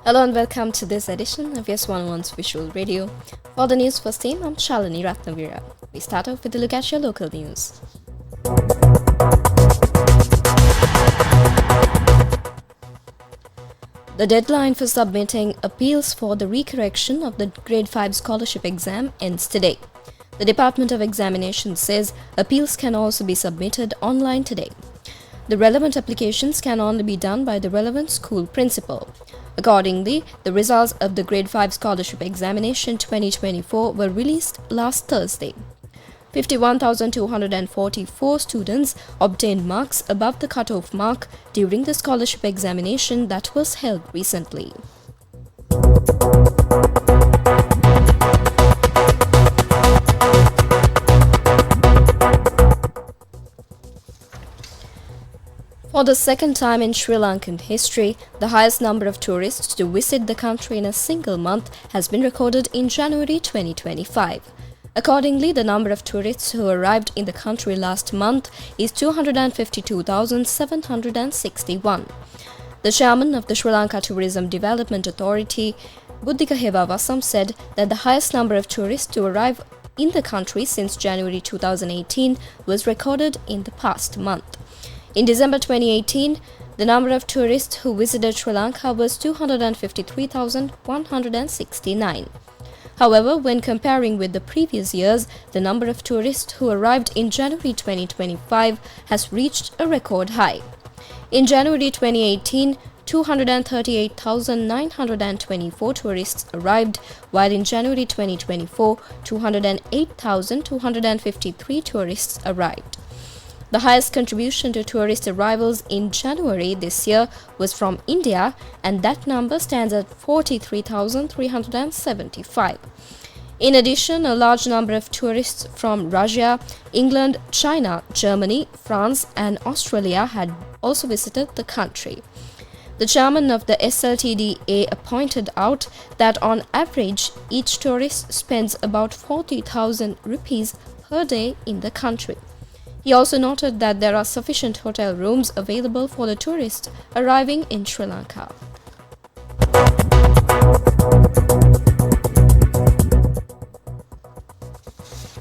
Hello and welcome to this edition of S11's Visual Radio. For the Newsfirst team, I'm Shalini Ratnavira. We start off with a look at your local news. The deadline for submitting appeals for the recorrection of the Gr.5 scholarship exam ends today. The Department of Examinations says appeals can also be submitted online today. The relevant applications can only be done by the relevant school principal. Accordingly, the results of the Gr.5 scholarship examination 2024 were released last Thursday. 51,244 students obtained marks above the cutoff mark during the scholarship examination that was held recently. For the second time in Sri Lankan history, the highest number of tourists to visit the country in a single month has been recorded in January 2025. Accordingly, the number of tourists who arrived in the country last month is 252,761. The chairman of the Sri Lanka Tourism Development Authority, Gr.5 Vasam, said that the highest number of tourists to arrive in the country since January 2018 was recorded in the past month. In December 2018, the number of tourists who visited Sri Lanka was 253,169. However, when comparing with the previous years, the number of tourists who arrived in January 2025 has reached a record high. In January 2018, 238,924 tourists arrived, while in January 2024, 208,253 tourists arrived. The highest contribution to tourist arrivals in January this year was from India, and that number stands at 43,375. In addition, a large number of tourists from Russia, England, China, Germany, France, and Australia had also visited the country. The chairman of the SLTDA pointed out that on average, each tourist spends about 40,000 rupees per day in the country. He also noted that there are sufficient hotel rooms available for the tourists arriving in Sri Lanka.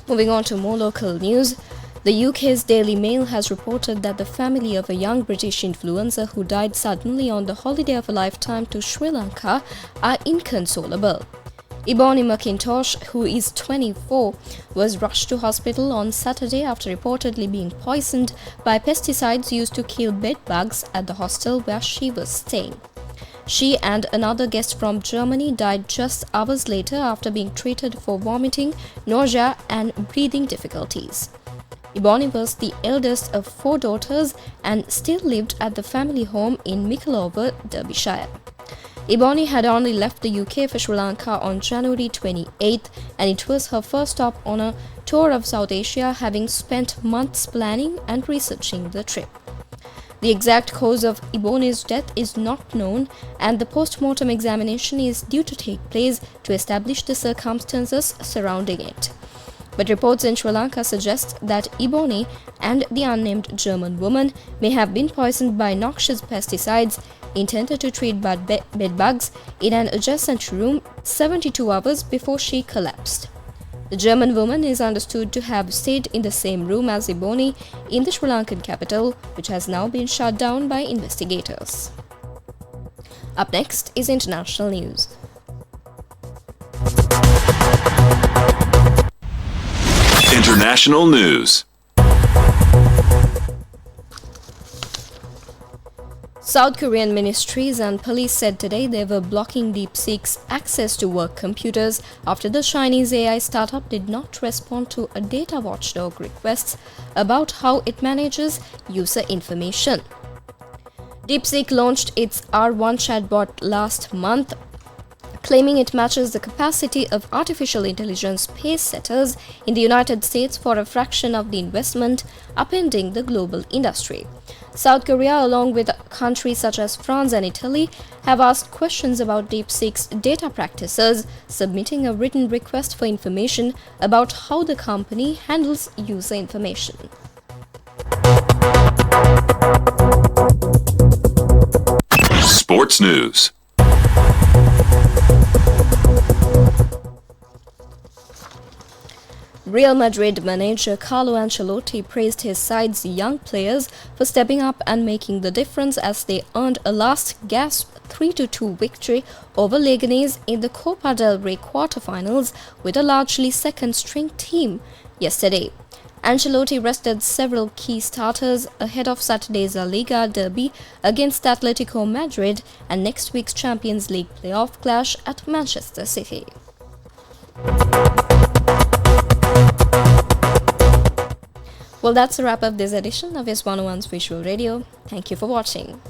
Moving on to more local news, the UK's Daily Mail has reported that the family of a young British influencer who died suddenly on the holiday of a lifetime to Sri Lanka are inconsolable. Ebony McIntosh, who is 24, was rushed to hospital on Saturday after reportedly being poisoned by pesticides used to kill bedbugs at the hostel where she was staying. She and another guest from Germany died just hours later after being treated for vomiting, nausea, and breathing difficulties. Ebony was the eldest of 4 daughters and still lived at the family home in Mickleover, Derbyshire. Ebony had only left the UK for Sri Lanka on January 28th, and it was her first stop on a tour of South Asia, having spent months planning and researching the trip. The exact cause of Ebony's death is not known, and the post-mortem examination is due to take place to establish the circumstances surrounding it. But reports in Sri Lanka suggest that Ebony and the unnamed German woman may have been poisoned by noxious pesticides intended to treat bedbugs in an adjacent room 72 hours before she collapsed. The German woman is understood to have stayed in the same room as Ebony in the Sri Lankan capital, which has now been shut down by investigators. Up next is international news. International news. South Korean ministries and police said today they were blocking DeepSeek's access to work computers after the Chinese AI startup did not respond to a data watchdog request about how it manages user information. DeepSeek launched its R1 chatbot last month, claiming it matches the capacity of artificial intelligence pace setters in the United States for a fraction of the investment, upending the global industry. South Korea, along with countries such as France and Italy, have asked questions about DeepSeek's data practices, submitting a written request for information about how the company handles user information. Sports news. Real Madrid manager Carlo Ancelotti praised his side's young players for stepping up and making the difference as they earned a last-gasp 3-2 victory over Leganés in the Copa del Rey quarterfinals with a largely second-string team yesterday. Ancelotti rested several key starters ahead of Saturday's La Liga derby against Atletico Madrid and next week's Champions League playoff clash at Manchester City. Well, that's a wrap of this edition of S101's Visual Radio. Thank you for watching.